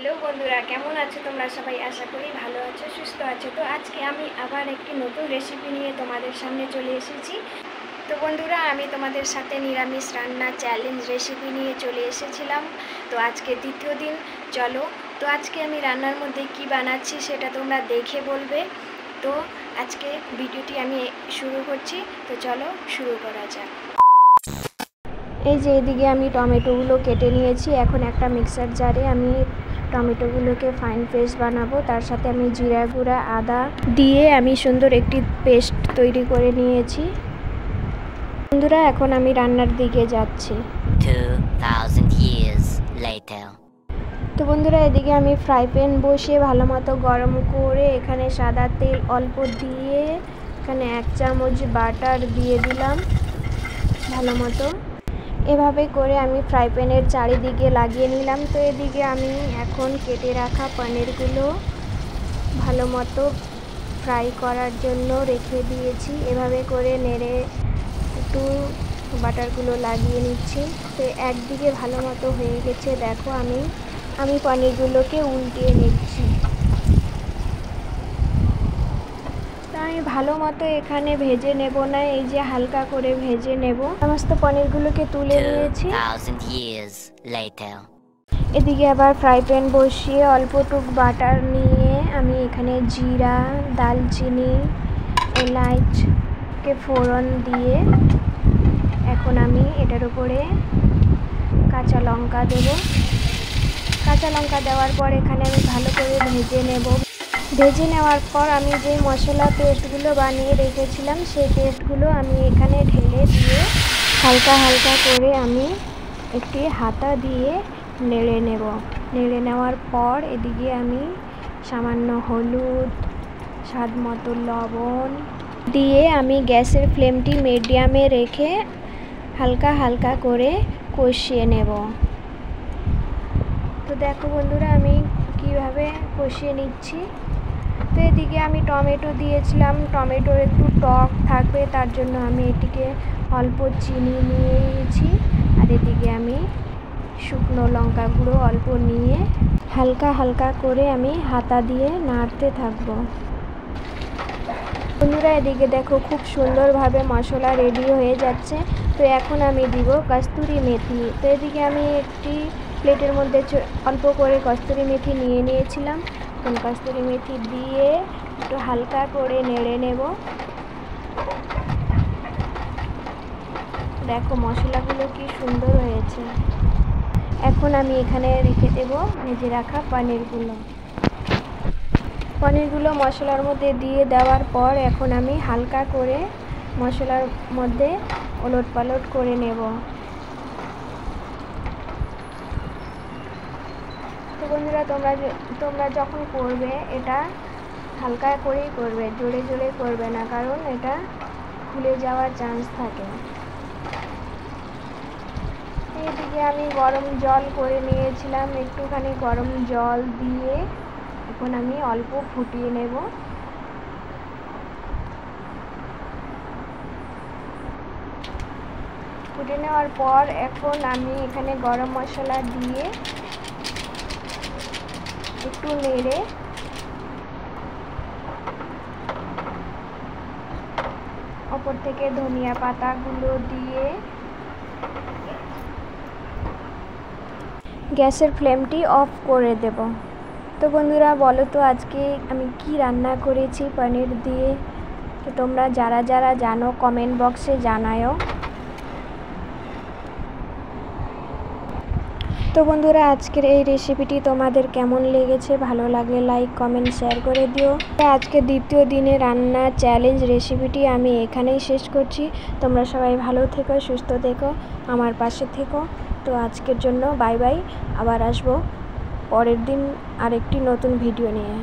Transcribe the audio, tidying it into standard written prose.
Hello বন্ধুরা, কেমন আছো তোমরা সবাই? আশা করি ভালো আছো, সুস্থ আছো। তো আজকে আমি আবার একটি নতুন রেসিপি নিয়ে তোমাদের সামনে চলে এসেছি। তো বন্ধুরা, আমি তোমাদের সাথে নিরামিষ রান্না চ্যালেঞ্জ রেসিপি নিয়ে চলে এসেছিলাম। তো আজকে দ্বিতীয় দিন। চলো, তো আজকে আমি রান্নার মধ্যে কি বানাচ্ছি সেটা তোমরা দেখে বলবে। তো আজকে ভিডিওটি আমি শুরু করছি। তো চলো শুরু করা যাক। এই যে এদিকে আমি টমেটোগুলো কেটে নিয়েছি। এখন একটা মিক্সার জারে আমি টমেটোগুলোকে ফাইন পেস্ট বানাবো। তার সাথে আমি জিরা গুঁড়া, আদা দিয়ে আমি সুন্দর একটি পেস্ট তৈরি করে নিয়েছি। বন্ধুরা, এখন আমি রান্নার দিকে যাচ্ছি। 2000 years later. তো বন্ধুরা, এদিকে আমি ফ্রাই প্যান বসিয়ে ভালো মতো গরম করে এখানে সাদা তেল অল্প দিয়ে এখানে 1 চামচ বাটার দিয়ে দিলাম ভালো মতো। এভাবে করে আমি ফ্রাই প্যানের চারিদিকে লাগিয়ে নিলাম। তো এদিকে আমি এখন কেটে রাখা পনিরগুলো ভালো মতো ফ্রাই করার জন্য রেখে দিয়েছি। এভাবে করে নেড়ে একটু বাটারগুলো লাগিয়ে নিচ্ছি। তো একদিকে ভালো মতো হয়ে গেছে। দেখো, আমি পনিরগুলোকে উল্টিয়ে নিচ্ছি। আমি ভালো মতো এখানে ভেজে নেব না, এই যে হালকা করে ভেজে নেব। সমস্ত পনিরগুলোকে তুলে নিয়েছি। 2000 years later. এদিকে আবার ফ্রাই প্যান বসিয়ে অল্পটুক বাটার নিয়ে আমি এখানে জিরা, দালচিনি, এলাচকে ফোড়ন দিয়ে এখন আমি এটার উপরে কাঁচা লঙ্কা দেব। কাঁচা লঙ্কা দেওয়ার পর এখানে আমি ভালো করে ভেজে নেব। ভেজে নেওয়ার পর আমি যে মশলা পেস্টগুলো বানিয়ে রেখেছিলাম সেই পেস্টগুলো আমি এখানে ঢেলে দিয়ে হালকা হালকা করে আমি একটি হাতা দিয়ে নেড়ে নেব। নেড়ে নেওয়ার পর এদিকে আমি সামান্য হলুদ, স্বাদ মতো লবণ দিয়ে আমি গ্যাসের ফ্লেমটি মিডিয়ামে রেখে হালকা হালকা করে কষিয়ে নেব। তো দেখো বন্ধুরা, আমি কিভাবে কষিয়ে নিচ্ছি। তো এদিকে আমি টমেটো দিয়েছিলাম, টমেটোর একটু টক থাকবে তার জন্য আমি এটিকে অল্প চিনি নিয়েছি। আর এদিকে আমি শুকনো লঙ্কা গুঁড়ো অল্প নিয়ে হালকা হালকা করে আমি হাতা দিয়ে নাড়তে থাকব। বন্ধুরা, এদিকে দেখো খুব সুন্দরভাবে মশলা রেডি হয়ে যাচ্ছে। তো এখন আমি দিব কস্তুরি মেথি। তো এদিকে আমি একটি প্লেটের মধ্যে অল্প করে কস্তুরি মেথি নিয়ে নিয়েছিলাম। কস্তুরি মেথি দিয়ে একটু হালকা করে নেড়ে নেব। দেখো মশলাগুলো কি সুন্দর হয়েছে। এখন আমি এখানে রেখে দেব ভেজে রাখা পনিরগুলো মশলার মধ্যে দিয়ে দেওয়ার পর এখন আমি হালকা করে মশলার মধ্যে ওলট পালট করে নেব। তো বন্ধুরা, তোমরা যখন করবে এটা হালকা করেই করবে, জোরে জোরে করবে না, কারণ এটা খুলে যাওয়ার চান্স থাকে। এদিকে আমি গরম জল করে নিয়েছিলাম। একটুখানি গরম জল দিয়ে এখন আমি অল্প ফুটিয়ে নেব। ফুটিয়ে নেওয়ার পর এখন আমি এখানে গরম মশলা দিয়ে একটু নেড়ে ওপর থেকে ধনিয়া পাতাগুলো দিয়ে গ্যাসের ফ্লেমটি অফ করে দেব। তো বন্ধুরা, বলো তো আজকে আমি কি রান্না করেছি পনির দিয়ে। তো তোমরা যারা যারা জানো কমেন্ট বক্সে জানাও। তো বন্ধুরা, আজকের এই রেসিপিটি তোমাদের কেমন লেগেছে? ভালো লাগলে লাইক, কমেন্ট, শেয়ার করে দিও। আজকে দ্বিতীয় দিনে রান্না চ্যালেঞ্জ রেসিপিটি আমি এখানেই শেষ করছি। তোমরা সবাই ভালো থেকো, সুস্থ থেকো, আমার পাশে থেকো। তো আজকের জন্য বাই বাই। আবার আসবো পরের দিন আরেকটি নতুন ভিডিও নিয়ে।